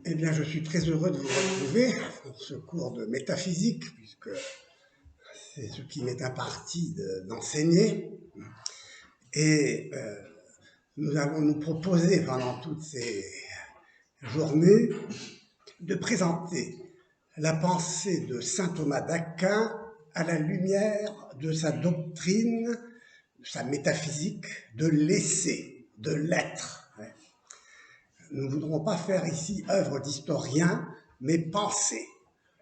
Eh bien, je suis très heureux de vous retrouver pour ce cours de métaphysique, puisque c'est ce qui m'est imparti d'enseigner. Et nous allons nous proposer pendant toutes ces journées de présenter la pensée de saint Thomas d'Aquin à la lumière de sa doctrine, de sa métaphysique, de l'essai, de l'être. Nous ne voudrons pas faire ici œuvre d'historien, mais penser,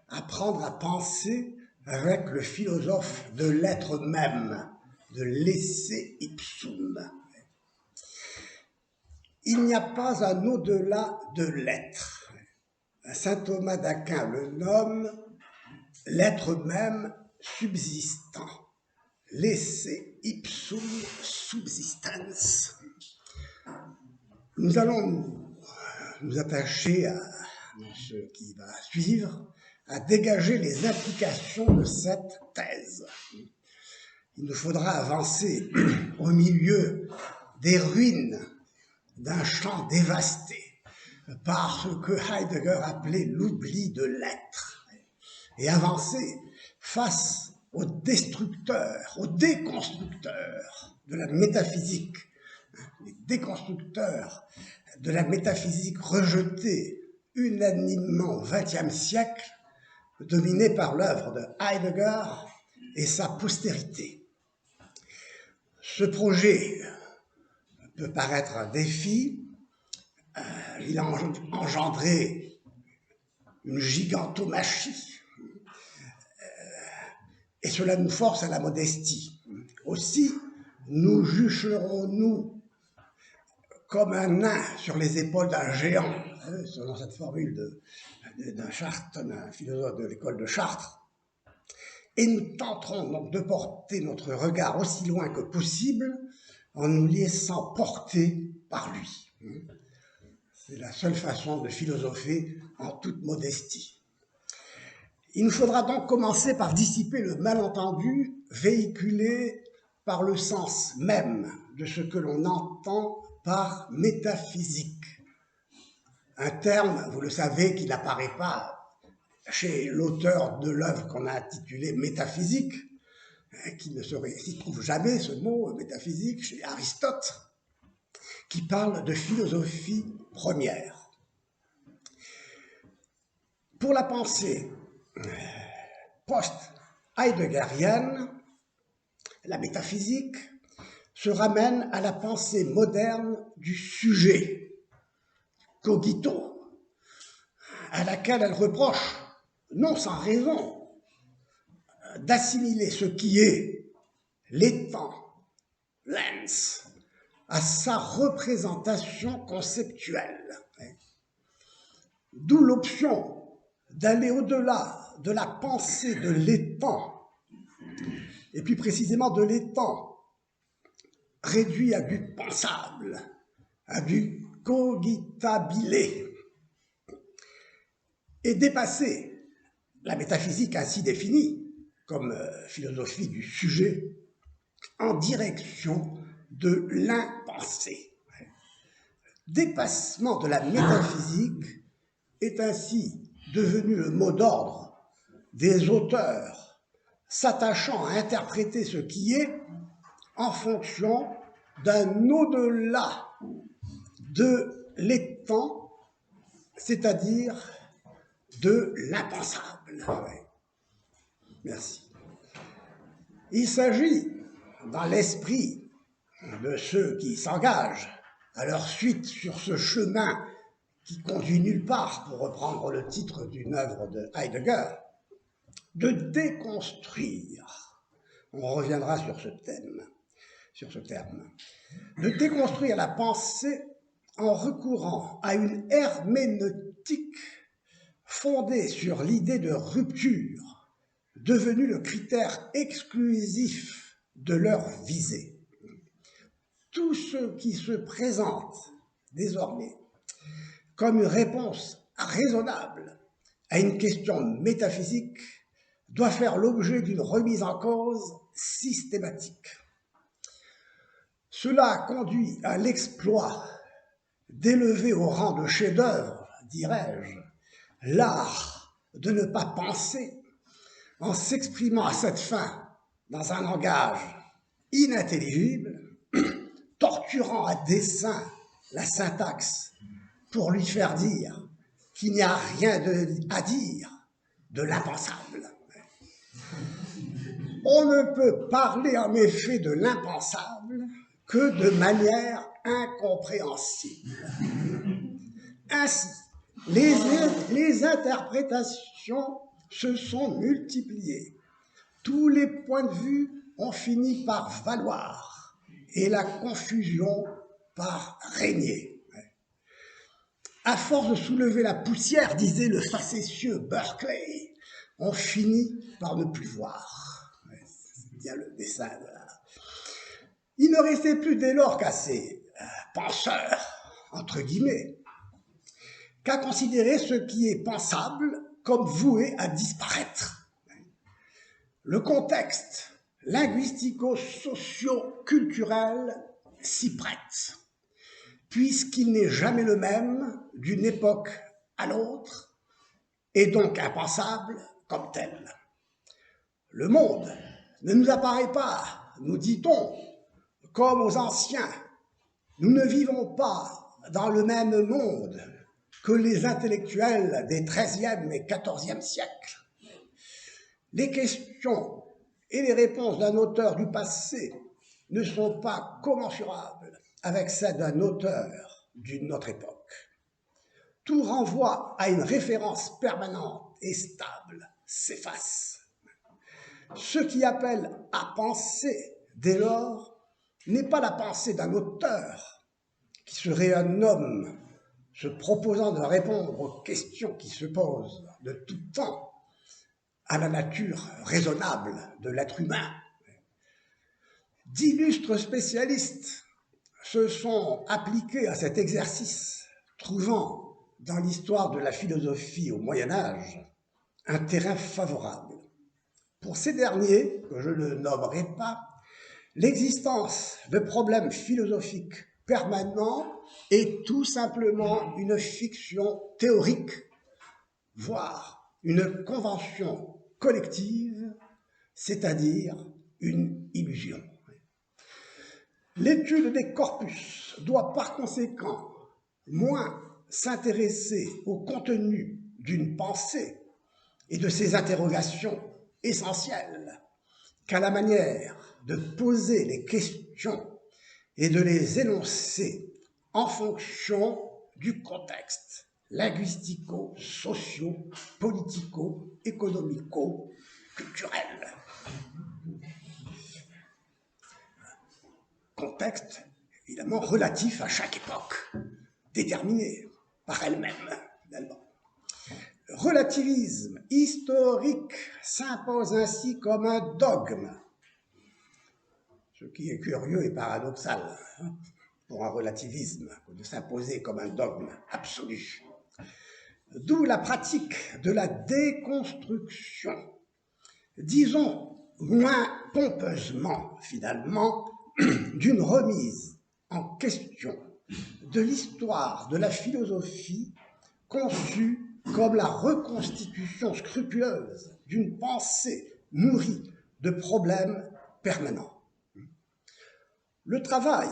apprendre à penser avec le philosophe de l'être même, de l'esse ipsum. Il n'y a pas un au-delà de l'être. Saint Thomas d'Aquin le nomme l'être même subsistant, l'esse ipsum subsistens. Nous allons nous attacher dans ce qui va suivre, à dégager les implications de cette thèse. Il nous faudra avancer au milieu des ruines d'un champ dévasté par ce que Heidegger appelait l'oubli de l'être, et avancer face aux destructeurs, aux déconstructeurs de la métaphysique, les déconstructeurs de la métaphysique rejetée unanimement au XXe siècle, dominée par l'œuvre de Heidegger et sa postérité. Ce projet peut paraître un défi, il a engendré une gigantomachie, et cela nous force à la modestie. Aussi, nous jugerons-nous comme un nain sur les épaules d'un géant, selon cette formule d'un philosophe de l'école de Chartres, et nous tenterons donc de porter notre regard aussi loin que possible en nous laissant porter par lui. C'est la seule façon de philosopher en toute modestie. Il nous faudra donc commencer par dissiper le malentendu véhiculé par le sens même de ce que l'on entend par métaphysique. Un terme, vous le savez, qui n'apparaît pas chez l'auteur de l'œuvre qu'on a intitulée Métaphysique, qui ne s'y trouve jamais ce mot métaphysique chez Aristote, qui parle de philosophie première. Pour la pensée post-heideggerienne, la métaphysique se ramène à la pensée moderne du sujet, cogito, à laquelle elle reproche, non sans raison, d'assimiler ce qui est l'étant, l'ens, à sa représentation conceptuelle. D'où l'option d'aller au-delà de la pensée de l'étant, et plus précisément de l'étant réduit à du pensable, à du cogitabile, et dépasser la métaphysique ainsi définie comme philosophie du sujet en direction de l'impensé. Dépassement de la métaphysique est ainsi devenu le mot d'ordre des auteurs s'attachant à interpréter ce qui est en fonction d'un au-delà de l'étant, c'est-à-dire de l'impensable. Merci. Il s'agit, dans l'esprit de ceux qui s'engagent à leur suite sur ce chemin qui conduit nulle part, pour reprendre le titre d'une œuvre de Heidegger, de déconstruire, on reviendra sur ce terme, de déconstruire la pensée en recourant à une herméneutique fondée sur l'idée de rupture, devenue le critère exclusif de leur visée. Tout ce qui se présente désormais comme une réponse raisonnable à une question métaphysique doit faire l'objet d'une remise en cause systématique. Cela conduit à l'exploit d'élever au rang de chef-d'œuvre dirais-je, l'art de ne pas penser en s'exprimant à cette fin dans un langage inintelligible, torturant à dessein la syntaxe pour lui faire dire qu'il n'y a rien à dire de l'impensable. On ne peut parler en effet de l'impensable que de manière incompréhensible. Ainsi, les interprétations se sont multipliées. Tous les points de vue ont fini par valoir et la confusion par régner. À force de soulever la poussière, disait le facétieux Berkeley, on finit par ne plus voir. C'est bien le dessin de la... Il ne restait plus dès lors qu'à ces penseurs, entre guillemets, qu'à considérer ce qui est pensable comme voué à disparaître. Le contexte linguistico-socio-culturel s'y prête, puisqu'il n'est jamais le même d'une époque à l'autre, et donc impensable comme tel. Le monde ne nous apparaît pas, nous dit-on, comme aux anciens. Nous ne vivons pas dans le même monde que les intellectuels des XIIIe et XIVe siècles. Les questions et les réponses d'un auteur du passé ne sont pas commensurables avec celles d'un auteur d'une autre époque. Tout renvoi à une référence permanente et stable s'efface. Ce qui appelle à penser, dès lors, n'est pas la pensée d'un auteur qui serait un homme se proposant de répondre aux questions qui se posent de tout temps à la nature raisonnable de l'être humain. D'illustres spécialistes se sont appliqués à cet exercice, trouvant dans l'histoire de la philosophie au Moyen-Âge un terrain favorable. Pour ces derniers, que je ne nommerai pas, l'existence de problèmes philosophiques permanents est tout simplement une fiction théorique, voire une convention collective, c'est-à-dire une illusion. L'étude des corpus doit par conséquent moins s'intéresser au contenu d'une pensée et de ses interrogations essentielles qu'à la manière de poser les questions et de les énoncer en fonction du contexte linguistico, socio, politico, économico, culturel. Contexte, évidemment, relatif à chaque époque, déterminé par elle-même, finalement. Le relativisme historique s'impose ainsi comme un dogme, ce qui est curieux et paradoxal pour un relativisme, de s'imposer comme un dogme absolu. D'où la pratique de la déconstruction, disons moins pompeusement finalement, d'une remise en question de l'histoire de la philosophie conçue comme la reconstitution scrupuleuse d'une pensée nourrie de problèmes permanents. Le travail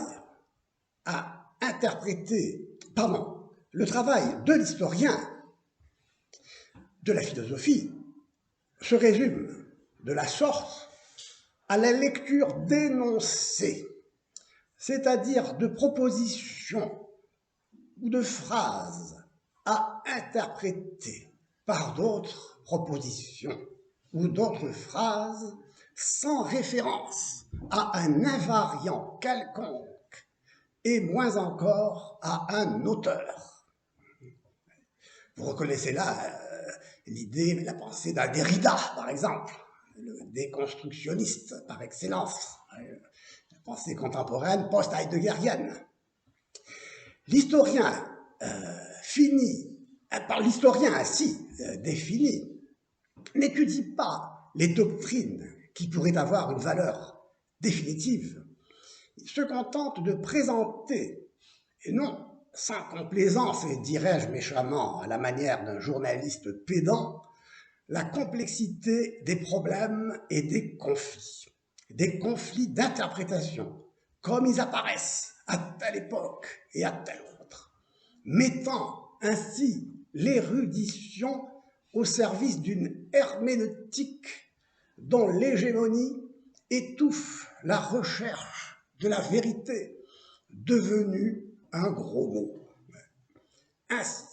de l'historien de la philosophie se résume de la sorte à la lecture d'énoncés, c'est-à-dire de propositions ou de phrases à interpréter par d'autres propositions ou d'autres phrases sans référence à un invariant quelconque et moins encore à un auteur. Vous reconnaissez là l'idée, la pensée d'un Derrida, par exemple, le déconstructionniste par excellence, la pensée contemporaine post-heideggerienne. L'historien ainsi défini, n'étudie pas les doctrines qui pourraient avoir une valeur définitive. Il se contente de présenter, et non sans complaisance, et dirais-je méchamment à la manière d'un journaliste pédant, la complexité des problèmes et des conflits d'interprétation, comme ils apparaissent à telle époque et à telle autre, mettant ainsi l'érudition au service d'une herméneutique dont l'hégémonie étouffe la recherche de la vérité, devenue un gros mot. Ainsi,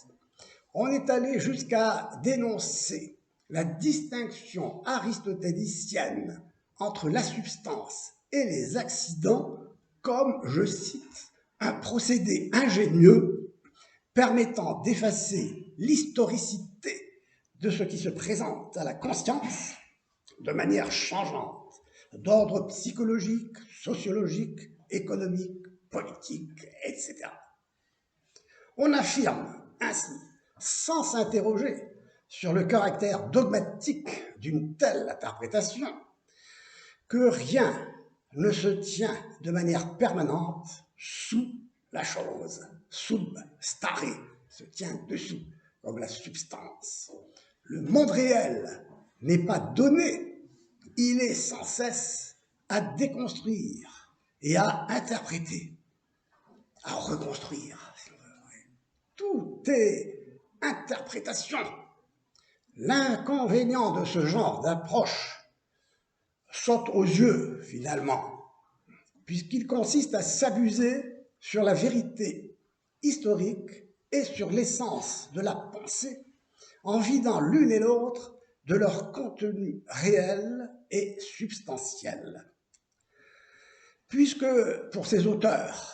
on est allé jusqu'à dénoncer la distinction aristotélicienne entre la substance et les accidents comme, je cite, un procédé ingénieux permettant d'effacer l'historicité de ce qui se présente à la conscience de manière changeante, d'ordre psychologique, sociologique, économique, politique, etc. On affirme ainsi, sans s'interroger sur le caractère dogmatique d'une telle interprétation, que rien ne se tient de manière permanente sous la chose, sub stare, se tient dessous, comme la substance. Le monde réel n'est pas donné, il est sans cesse à déconstruire et à interpréter, à reconstruire. Tout est interprétation. L'inconvénient de ce genre d'approche saute aux yeux, finalement, puisqu'il consiste à s'abuser sur la vérité historique et sur l'essence de la pensée, en vidant l'une et l'autre de leur contenu réel et substantiel. Puisque, pour ces auteurs,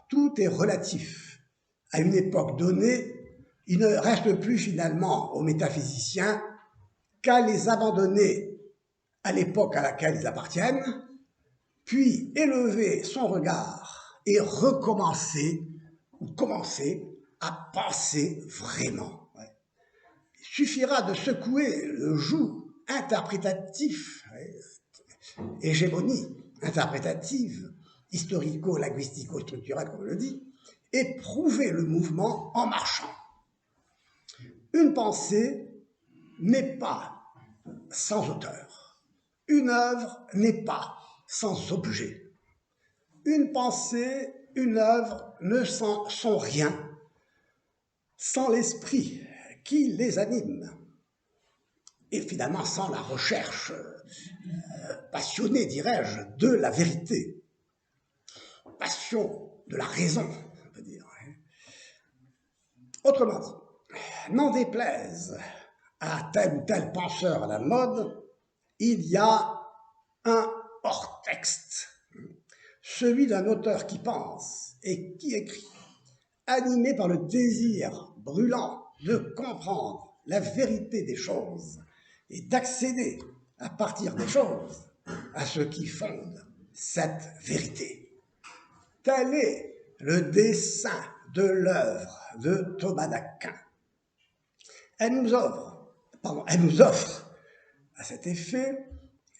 tout est relatif à une époque donnée, il ne reste plus finalement aux métaphysiciens qu'à les abandonner à l'époque à laquelle ils appartiennent, puis élever son regard et recommencer ou commencer à penser vraiment. Il suffira de secouer le joug interprétatif, hégémonie interprétative, historico-linguistico-structurelle, comme on le dit, et prouver le mouvement en marchant. Une pensée n'est pas sans auteur. Une œuvre n'est pas sans objet. Une pensée, une œuvre ne sont rien sans l'esprit qui les anime. Et finalement sans la recherche passionnée, dirais-je, de la vérité. Passion de la raison, on peut dire. Autrement dit, n'en déplaise à tel ou tel penseur à la mode, il y a un hors-texte, celui d'un auteur qui pense et qui écrit, animé par le désir brûlant de comprendre la vérité des choses et d'accéder à partir des choses à ce qui fonde cette vérité. Tel est le dessein de l'œuvre de Thomas d'Aquin. Elle nous offre à cet effet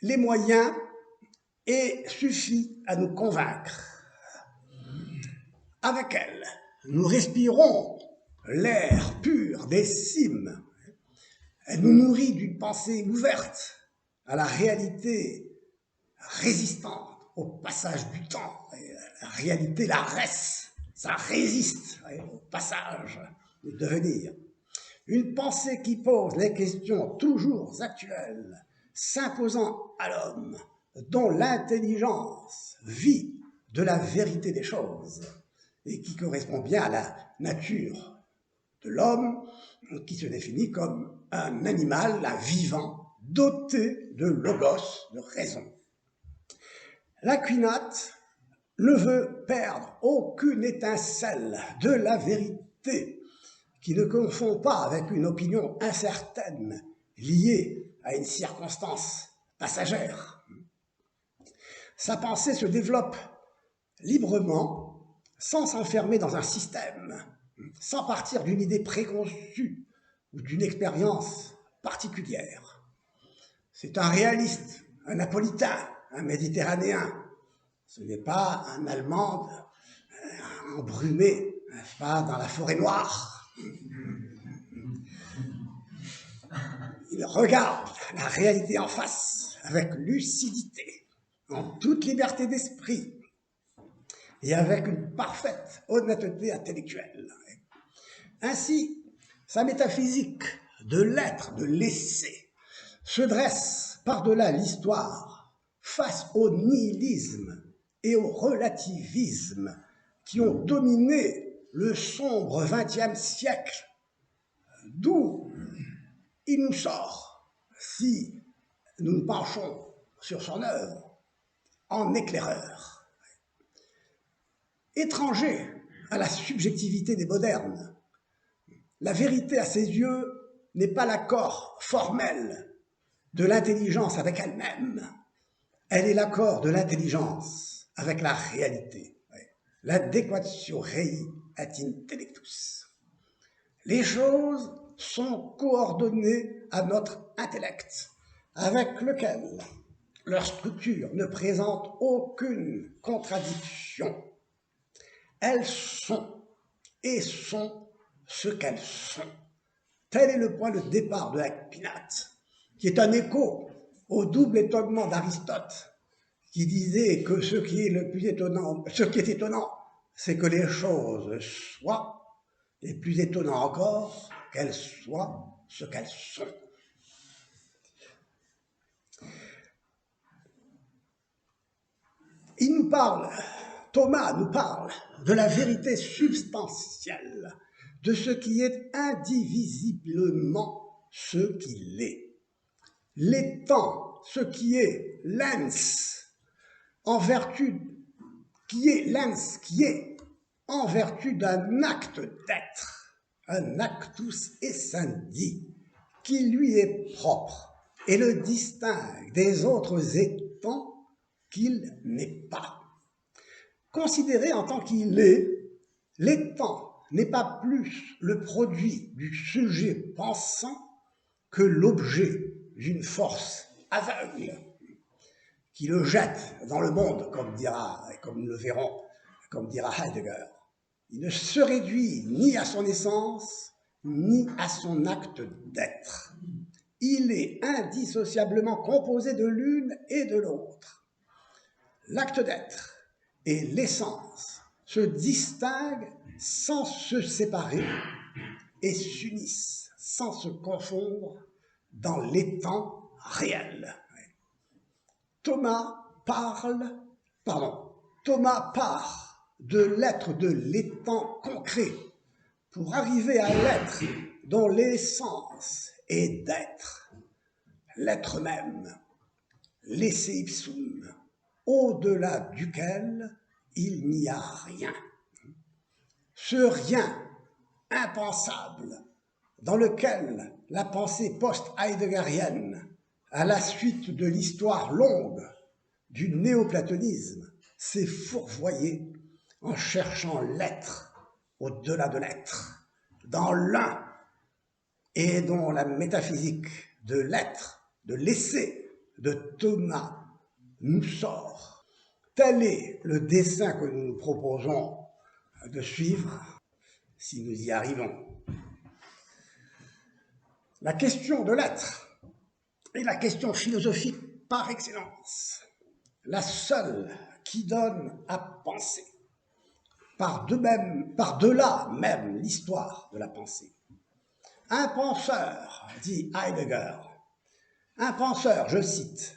les moyens et suffit à nous convaincre. Avec elle, nous respirons l'air pur des cimes. Elle nous nourrit d'une pensée ouverte à la réalité résistante au passage du temps. La réalité, la res, ça résiste au passage du devenir. Une pensée qui pose les questions toujours actuelles, s'imposant à l'homme, dont l'intelligence vit de la vérité des choses et qui correspond bien à la nature de l'homme, qui se définit comme un animal, un vivant, doté de logos, de raison. L'Aquinate ne veut perdre aucune étincelle de la vérité, qui ne confond pas avec une opinion incertaine liée à une circonstance passagère. Sa pensée se développe librement, sans s'enfermer dans un système, sans partir d'une idée préconçue ou d'une expérience particulière. C'est un réaliste, un napolitain, un méditerranéen. Ce n'est pas un Allemand embrumé, n'est-ce pas, dans la forêt noire. Il regarde la réalité en face avec lucidité, en toute liberté d'esprit et avec une parfaite honnêteté intellectuelle. Ainsi, sa métaphysique de l'être, de l'essai, se dresse par-delà l'histoire face au nihilisme et au relativisme qui ont dominé le sombre XXe siècle, d'où il nous sort, si nous nous penchons sur son œuvre, en éclaireur. Étranger à la subjectivité des modernes, la vérité à ses yeux n'est pas l'accord formel de l'intelligence avec elle-même, elle est l'accord de l'intelligence avec la réalité, l'adéquatio rei et intellectus. Les choses sont coordonnées à notre intellect, avec lequel leur structure ne présente aucune contradiction. Elles sont et sont ce qu'elles sont. Tel est le point de départ de Ecpinate, qui est un écho au double étonnement d'Aristote, qui disait que ce qui est étonnant, c'est que les choses soient, et plus étonnant encore, qu'elles soient ce qu'elles sont. Thomas nous parle de la vérité substantielle, de ce qui est indivisiblement ce qu'il est. L'étant, ce qui est l'ens, qui est en vertu d'un acte d'être, un actus essendi, qui lui est propre et le distingue des autres étants qu'il n'est pas. Considéré en tant qu'il est, l'étant n'est pas plus le produit du sujet pensant que l'objet d'une force aveugle qui le jette dans le monde, comme nous le verrons, comme dira Heidegger. Il ne se réduit ni à son essence, ni à son acte d'être. Il est indissociablement composé de l'une et de l'autre. L'acte d'être et l'essence se distinguent sans se séparer et s'unissent sans se confondre dans l'étant réel. Thomas part de l'être de l'étant concret pour arriver à l'être dont l'essence est d'être, l'être même, l'esse ipsum, au-delà duquel il n'y a rien. Ce rien impensable dans lequel la pensée post-heideggerienne, à la suite de l'histoire longue du néoplatonisme, s'est fourvoyée en cherchant l'être au-delà de l'être, dans l'un, et dont la métaphysique de l'être, de l'essai de Thomas nous sort. Tel est le dessin que nous nous proposons de suivre, si nous y arrivons. La question de l'être est la question philosophique par excellence, la seule qui donne à penser, par-delà même l'histoire de la pensée. Un penseur, dit Heidegger, un penseur, je cite,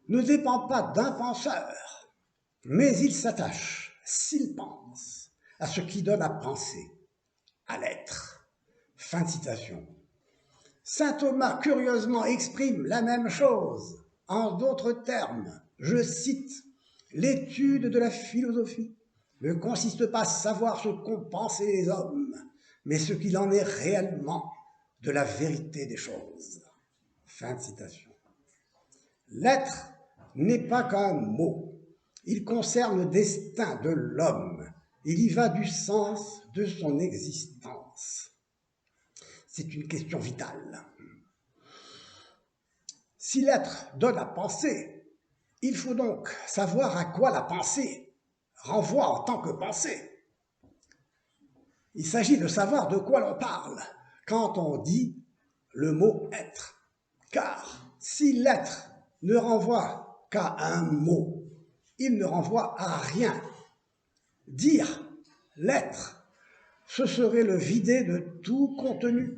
ne dépend pas d'un penseur, mais il s'attache, s'il pense, à ce qui donne à penser, à l'être. Fin de citation. Saint Thomas, curieusement, exprime la même chose. En d'autres termes, je cite, « L'étude de la philosophie ne consiste pas à savoir ce qu'ont pensé les hommes, mais ce qu'il en est réellement de la vérité des choses. » Fin de citation. L'être n'est pas qu'un mot. Il concerne le destin de l'homme. Il y va du sens de son existence. C'est une question vitale. Si l'être donne à penser, il faut donc savoir à quoi la pensée renvoie en tant que pensée. Il s'agit de savoir de quoi l'on parle quand on dit le mot être. Car si l'être ne renvoie qu'à un mot, il ne renvoie à rien. Dire l'être, ce serait le vider de tout contenu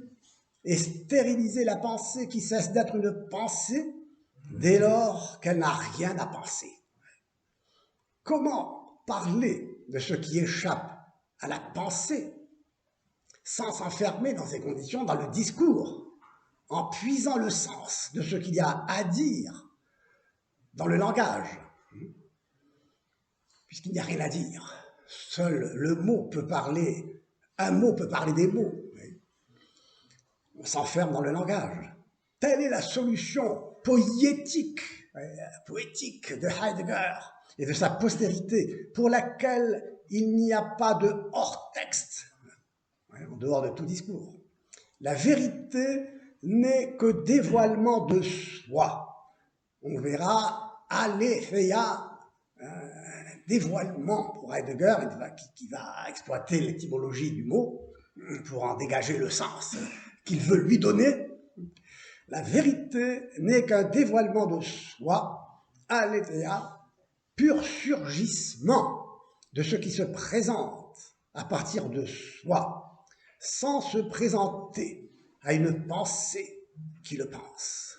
et stériliser la pensée qui cesse d'être une pensée dès lors qu'elle n'a rien à penser. Comment parler de ce qui échappe à la pensée sans s'enfermer dans ces conditions dans le discours, en puisant le sens de ce qu'il y a à dire dans le langage, puisqu'il n'y a rien à dire. Seul le mot peut parler, un mot peut parler des mots. On s'enferme dans le langage. Telle est la solution poétique de Heidegger et de sa postérité, pour laquelle il n'y a pas de hors-texte, en dehors de tout discours. La vérité n'est que dévoilement de soi. On verra aletheia, dévoilement pour Heidegger, qui va exploiter l'étymologie du mot pour en dégager le sens qu'il veut lui donner. La vérité n'est qu'un dévoilement de soi, aletheia, pur surgissement de ce qui se présente à partir de soi, sans se présenter à une pensée qui le pense.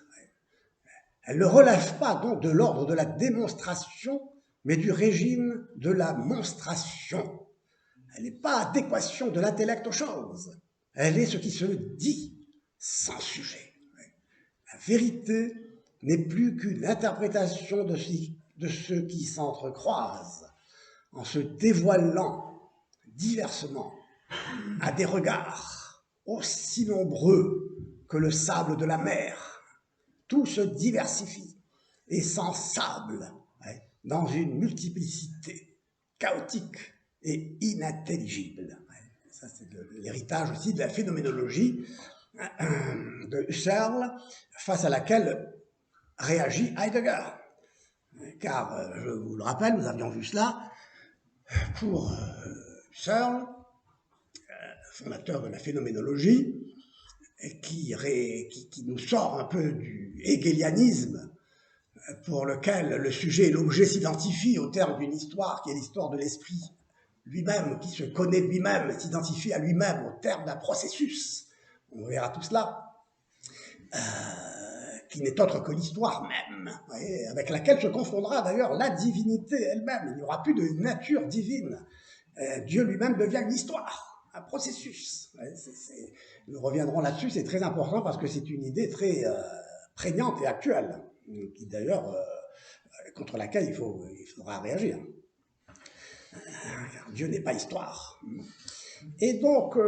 Elle ne relève pas donc de l'ordre de la démonstration, mais du régime de la monstration. Elle n'est pas adéquation de l'intellect aux choses. Elle est ce qui se dit sans sujet. La vérité n'est plus qu'une interprétation de ce qui s'entrecroise en se dévoilant diversement à des regards aussi nombreux que le sable de la mer. Tout se diversifie et s'ensable dans une multiplicité chaotique et inintelligible. Ça, c'est l'héritage aussi de la phénoménologie de Husserl, face à laquelle réagit Heidegger. Car, je vous le rappelle, nous avions vu cela, pour Husserl, fondateur de la phénoménologie, qui nous sort un peu du hegelianisme, pour lequel le sujet et l'objet s'identifient au terme d'une histoire qui est l'histoire de l'esprit lui-même, qui se connaît lui-même, s'identifie à lui-même au terme d'un processus. On verra tout cela, qui n'est autre que l'histoire même, avec laquelle se confondra d'ailleurs la divinité elle-même. Il n'y aura plus de nature divine. Dieu lui-même devient une histoire, un processus. Nous reviendrons là-dessus, c'est très important parce que c'est une idée très prégnante et actuelle, qui d'ailleurs, contre laquelle il faudra réagir. Car Dieu n'est pas histoire. Et donc,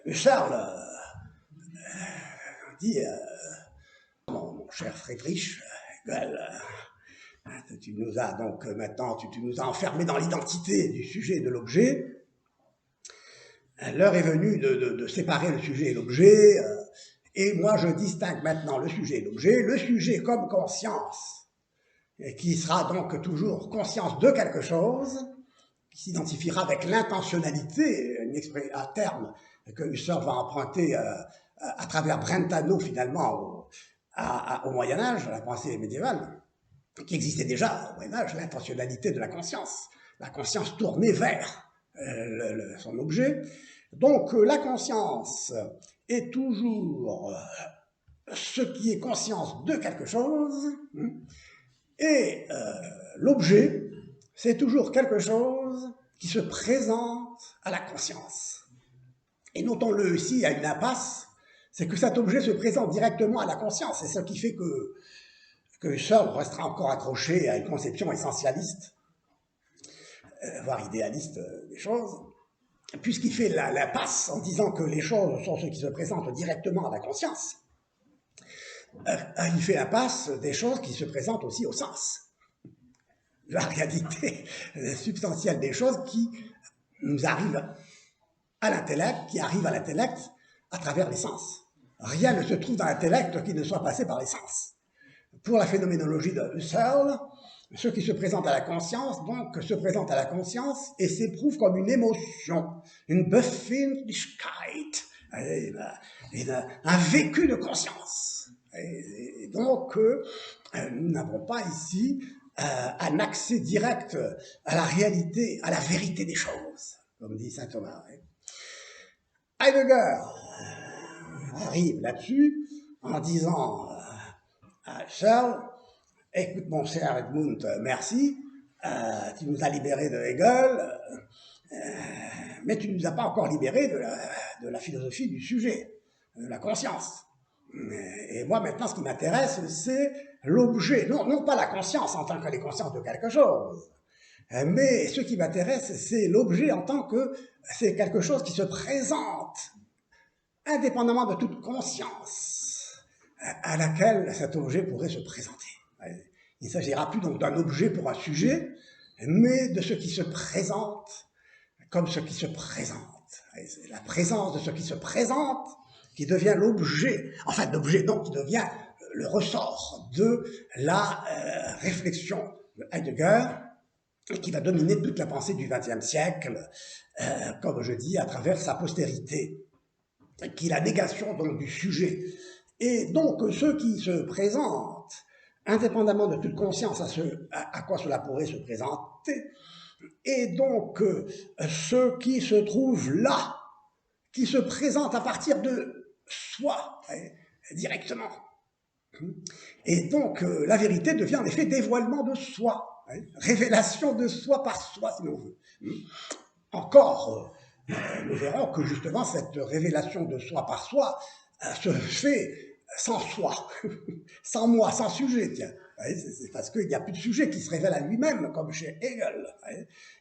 Husserl dit, mon cher Friedrich, tu nous as donc maintenant, tu nous as enfermés dans l'identité du sujet et de l'objet. L'heure est venue de séparer le sujet et l'objet, et moi je distingue maintenant le sujet et l'objet, le sujet comme conscience, et qui sera donc toujours conscience de quelque chose, qui s'identifiera avec l'intentionnalité, un terme que Husserl va emprunter à travers Brentano finalement au Moyen-Âge, à la pensée médiévale, qui existait déjà au Moyen-Âge, l'intentionnalité de la conscience tournée vers son objet. Donc la conscience est toujours ce qui est conscience de quelque chose, et l'objet, c'est toujours quelque chose qui se présente à la conscience. Et notons-le ici, il y a une impasse, c'est que cet objet se présente directement à la conscience, c'est ce qui fait que Husserl restera encore accroché à une conception essentialiste, voire idéaliste des choses, puisqu'il fait la passe en disant que les choses sont ce qui se présentent directement à la conscience. Il fait la passe des choses qui se présentent aussi au sens. La réalité substantielle des choses qui nous arrivent à l'intellect, qui arrivent à l'intellect à travers les sens. Rien ne se trouve dans l'intellect qui ne soit passé par les sens. Pour la phénoménologie de Husserl, Ce qui se présente à la conscience, donc, se présente à la conscience et s'éprouve comme une émotion, une Befindlichkeit, un vécu de conscience. Et donc, nous n'avons pas ici un accès direct à la réalité, à la vérité des choses, comme dit saint Thomas. Heidegger arrive là-dessus en disant à Searle, écoute mon cher Edmund, merci, tu nous as libérés de Hegel, mais tu ne nous as pas encore libérés de la philosophie du sujet, de la conscience. Et moi maintenant ce qui m'intéresse c'est l'objet, non pas la conscience en tant qu'elle est consciente de quelque chose, mais ce qui m'intéresse c'est l'objet en tant que c'est quelque chose qui se présente indépendamment de toute conscience à laquelle cet objet pourrait se présenter. Il ne s'agira plus donc d'un objet pour un sujet, mais de ce qui se présente comme ce qui se présente. C'est la présence de ce qui se présente qui devient l'objet, enfin l'objet non, qui devient le ressort de la réflexion de Heidegger, et qui va dominer toute la pensée du XXe siècle, comme je dis, à travers sa postérité, qui est la négation donc du sujet. Et donc ce qui se présente, indépendamment de toute conscience à quoi cela pourrait se présenter, et donc ce qui se trouve là, qui se présente à partir de soi, directement. Et donc la vérité devient en effet dévoilement de soi, révélation de soi par soi, si l'on veut. Encore, nous verrons que justement cette révélation de soi par soi se fait sans soi, sans moi, sans sujet, tiens. C'est parce qu'il n'y a plus de sujet qui se révèle à lui-même, comme chez Hegel.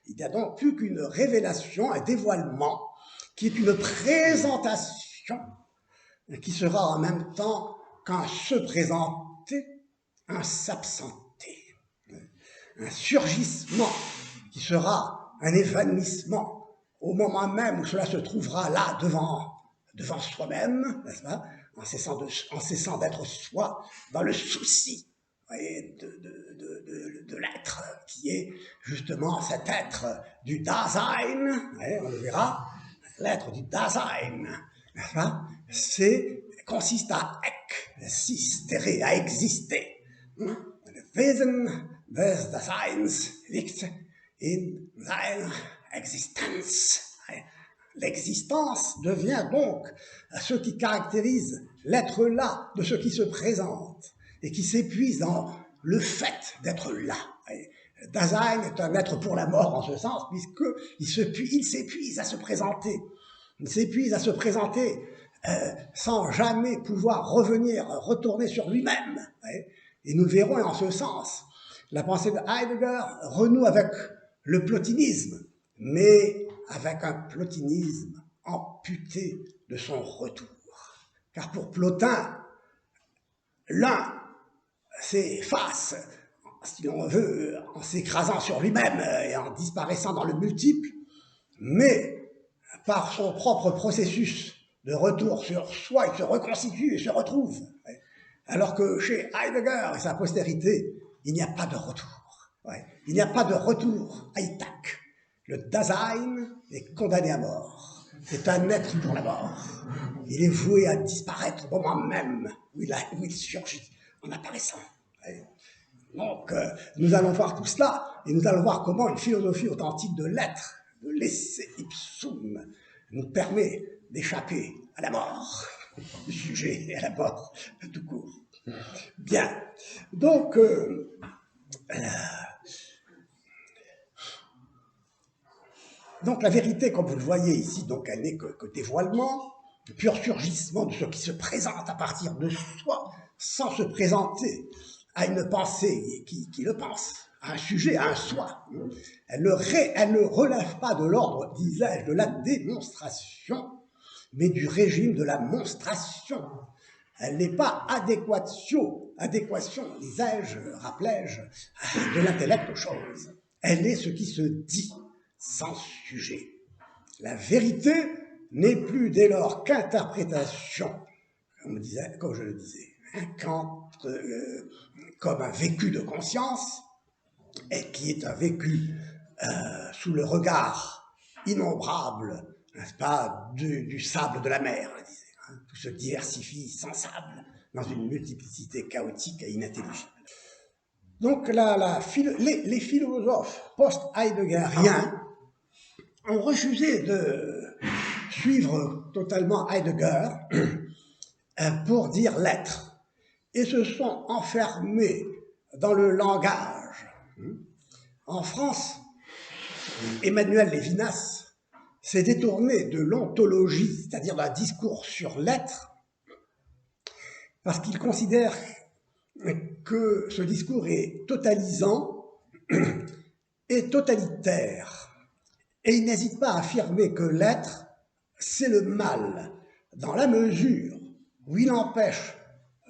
Il n'y a donc plus qu'une révélation, un dévoilement, qui est une présentation, qui sera en même temps qu'un se présenter, un s'absenter, un surgissement, qui sera un évanouissement, au moment même où cela se trouvera là, devant soi-même, n'est-ce pas, en cessant d'être soi, dans le souci de l'être, qui est justement cet être du Dasein, on le verra, l'être du Dasein, n'est-ce pas, consiste à existere, à exister. Le Wesen des Daseins liegt in seiner Existenz. L'existence devient donc ce qui caractérise l'être là de ce qui se présente et qui s'épuise dans le fait d'être là. Dasein est un être pour la mort en ce sens, puisqu'il s'épuise à se présenter. Il s'épuise à se présenter sans jamais pouvoir retourner sur lui-même. Et nous le verrons en ce sens. La pensée de Heidegger renoue avec le plotinisme, mais avec un plotinisme amputé de son retour. Car pour Plotin, l'un s'efface, si l'on veut, en s'écrasant sur lui-même et en disparaissant dans le multiple, mais par son propre processus de retour sur soi, il se reconstitue et se retrouve. Alors que chez Heidegger et sa postérité, il n'y a pas de retour. Il n'y a pas de retour à Ithak. Le Dasein est condamné à mort. C'est un être pour la mort. Il est voué à disparaître au moment même où il surgit en apparaissant. Donc, nous allons voir tout cela, et nous allons voir comment une philosophie authentique de l'être, de l'esse ipsum, nous permet d'échapper à la mort du sujet et à la mort tout court. Bien. Donc, la vérité, comme vous le voyez ici, donc elle n'est que dévoilement, pur surgissement de ce qui se présente à partir de soi, sans se présenter à une pensée qui le pense, à un sujet, à un soi. Elle ne relève pas de l'ordre, disais-je, de la démonstration, mais du régime de la monstration. Elle n'est pas adéquation, disais-je, rappelais-je, de l'intellect aux choses. Elle est ce qui se dit, sans sujet. La vérité n'est plus dès lors qu'interprétation, comme je le disais, comme un vécu de conscience, et qui est vécu sous le regard innombrable, n'est-ce pas, du sable de la mer, je disais, hein. Tout se diversifie sans sable, dans une multiplicité chaotique et inintelligible. Donc les philosophes post-heideggeriens ont refusé de suivre totalement Heidegger pour dire l'être, et se sont enfermés dans le langage. En France, Emmanuel Lévinas s'est détourné de l'ontologie, c'est-à-dire d'un discours sur l'être, parce qu'il considère que ce discours est totalisant et totalitaire. Et il n'hésite pas à affirmer que l'être, c'est le mal, dans la mesure où il empêche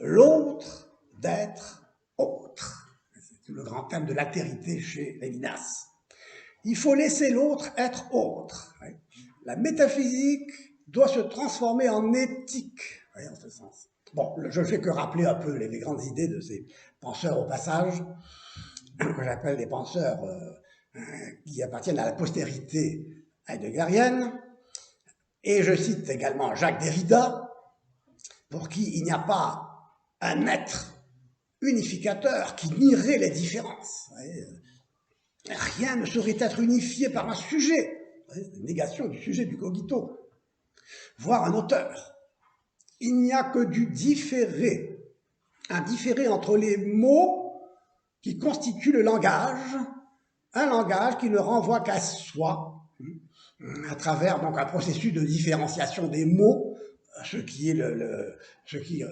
l'autre d'être autre. C'est le grand thème de l'altérité chez Lévinas. Il faut laisser l'autre être autre. La métaphysique doit se transformer en éthique, en ce sens. Bon, je ne fais que rappeler un peu les grandes idées de ces penseurs au passage, que j'appelle des penseurs qui appartiennent à la postérité heideggerienne. Et je cite également Jacques Derrida, pour qui il n'y a pas un être unificateur qui nierait les différences. Rien ne saurait être unifié par un sujet, négation du sujet du cogito, voire un auteur. Il n'y a que du différé, un différé entre les mots qui constituent le langage, un langage qui ne renvoie qu'à soi, à travers donc un processus de différenciation des mots, ce qui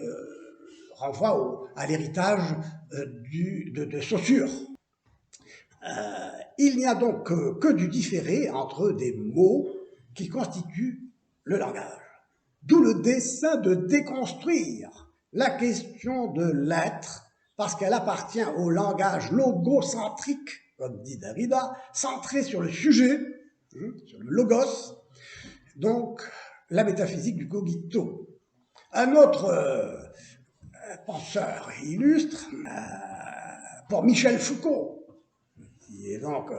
renvoie à l'héritage de Saussure. Il n'y a donc que du différé entre des mots qui constituent le langage. D'où le dessein de déconstruire la question de l'être, parce qu'elle appartient au langage logocentrique, comme dit Derrida, centré sur le sujet, sur le logos, donc la métaphysique du cogito. Un autre penseur illustre, pour Michel Foucault, qui est donc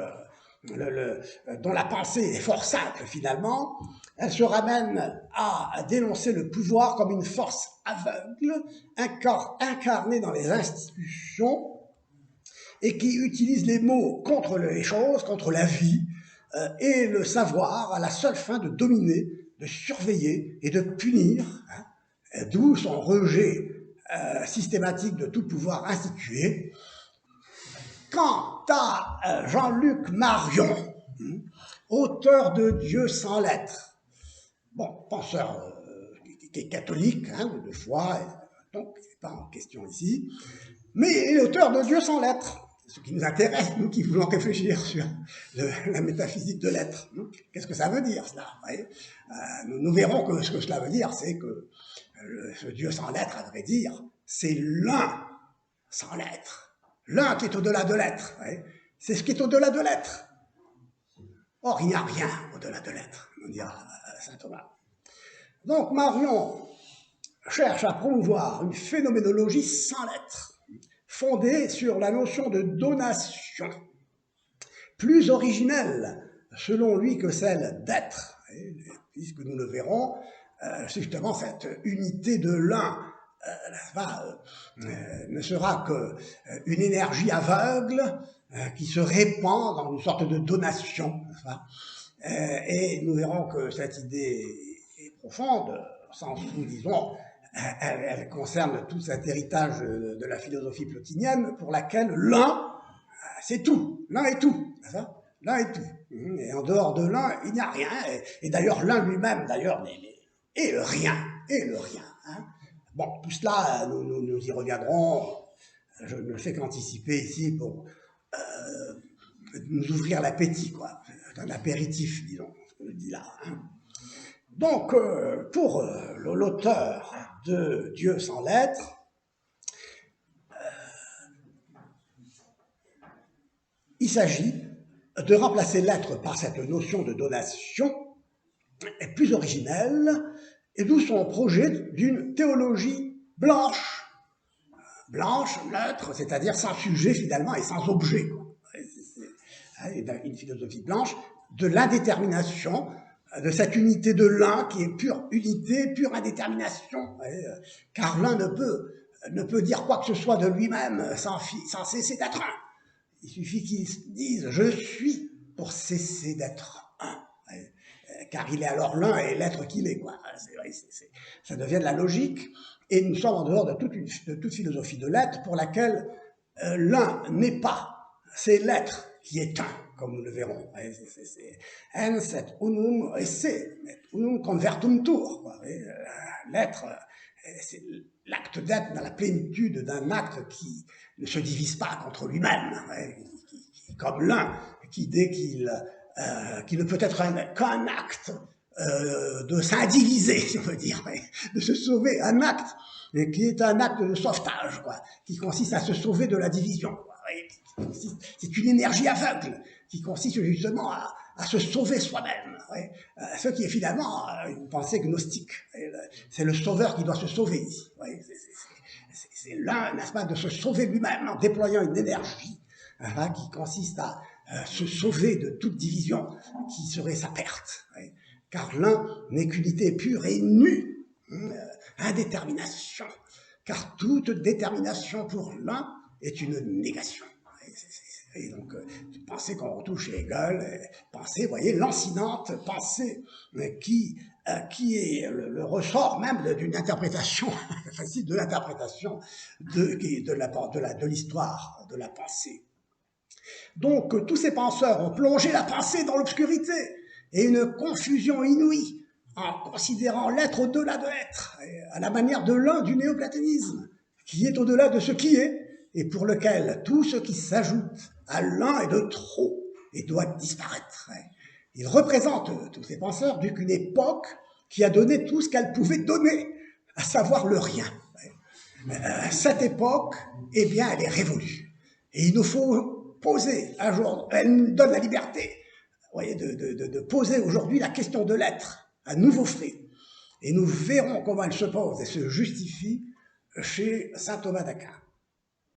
dont la pensée est fort simple finalement, elle se ramène à dénoncer le pouvoir comme une force aveugle, incarnée dans les institutions, et qui utilise les mots contre les choses, contre la vie, et le savoir à la seule fin de dominer, de surveiller et de punir, d'où son rejet systématique de tout pouvoir institué. Quant à Jean-Luc Marion, auteur de Dieu sans lettres, bon, penseur qui est catholique, de foi, donc c'est pas en question ici, mais il est auteur de Dieu sans lettres. Ce qui nous intéresse, nous qui voulons réfléchir sur la métaphysique de l'être. Qu'est-ce que ça veut dire, cela? Nous verrons que ce que cela veut dire, c'est que ce Dieu sans lettres, à vrai dire, c'est l'un sans lettres. L'un qui est au-delà de l'être. C'est ce qui est au-delà de l'être. Or, il n'y a rien au-delà de l'être, nous dira saint Thomas. Donc, Marion cherche à promouvoir une phénoménologie sans lettres, fondée sur la notion de donation, plus originelle, selon lui, que celle d'être, puisque nous le verrons, c'est justement cette unité de l'un ne sera qu'une énergie aveugle qui se répand dans une sorte de donation, et nous verrons que cette idée est profonde, au sens où, disons, elle concerne tout cet héritage de la philosophie plotinienne pour laquelle l'un, c'est tout, l'un est tout, l'un est tout. Et en dehors de l'un, il n'y a rien, et d'ailleurs l'un lui-même, d'ailleurs, est le rien, Bon, tout cela, nous y reviendrons, je ne fais qu'anticiper ici pour nous ouvrir l'appétit, quoi. C'est un apéritif, disons, ce que je dis là. Donc, pour l'auteur de Dieu sans lettres, il s'agit de remplacer l'être par cette notion de donation plus originelle, et d'où son projet d'une théologie blanche. Blanche, neutre, c'est-à-dire sans sujet finalement et sans objet. une philosophie blanche, de l'indétermination, de cette unité de l'un qui est pure unité, pure indétermination, car l'un ne peut dire quoi que ce soit de lui-même sans cesser d'être un. Il suffit qu'il dise « je suis » pour cesser d'être un, car il est alors l'un et l'être qu'il est, quoi. Ça devient de la logique, et nous sommes en dehors de toute philosophie de l'être pour laquelle l'un n'est pas, c'est l'être qui est un, comme nous le verrons. Ens et unum esse, et unum convertuntur. L'être, c'est l'acte d'être dans la plénitude d'un acte qui ne se divise pas contre lui-même, comme l'un qui, dès qu'il ne peut être qu'un acte de s'indiviser, si on veut dire, de se sauver, un acte qui est un acte de sauvetage, quoi, qui consiste à se sauver de la division. C'est une énergie aveugle qui consiste justement à se sauver soi-même. Ce qui est finalement une pensée gnostique. C'est le sauveur qui doit se sauver ici. C'est l'un, n'est-ce pas, de se sauver lui-même en déployant une énergie qui consiste à se sauver de toute division qui serait sa perte. Car l'un n'est qu'unité pure et nue, indétermination. Car toute détermination pour l'un est une négation. Et donc, pensée qu'on retrouve chez Hegel, pensée, vous voyez, lancinante, pensée qui est le ressort même d'une interprétation, facile de l'interprétation de l'histoire de la pensée. Donc, tous ces penseurs ont plongé la pensée dans l'obscurité et une confusion inouïe en considérant l'être au-delà de l'être, à la manière de l'un du néoplatonisme, qui est au-delà de ce qui est, et pour lequel tout ce qui s'ajoute à l'un est de trop et doit disparaître. Ils représentent, tous ces penseurs, qu'une époque qui a donné tout ce qu'elle pouvait donner, à savoir le rien. Cette époque, eh bien, elle est révolue. Et il nous faut poser un jour, elle nous donne la liberté, vous voyez, de poser aujourd'hui la question de l'être, à nouveau fait. Et nous verrons comment elle se pose et se justifie chez saint Thomas d'Aquin.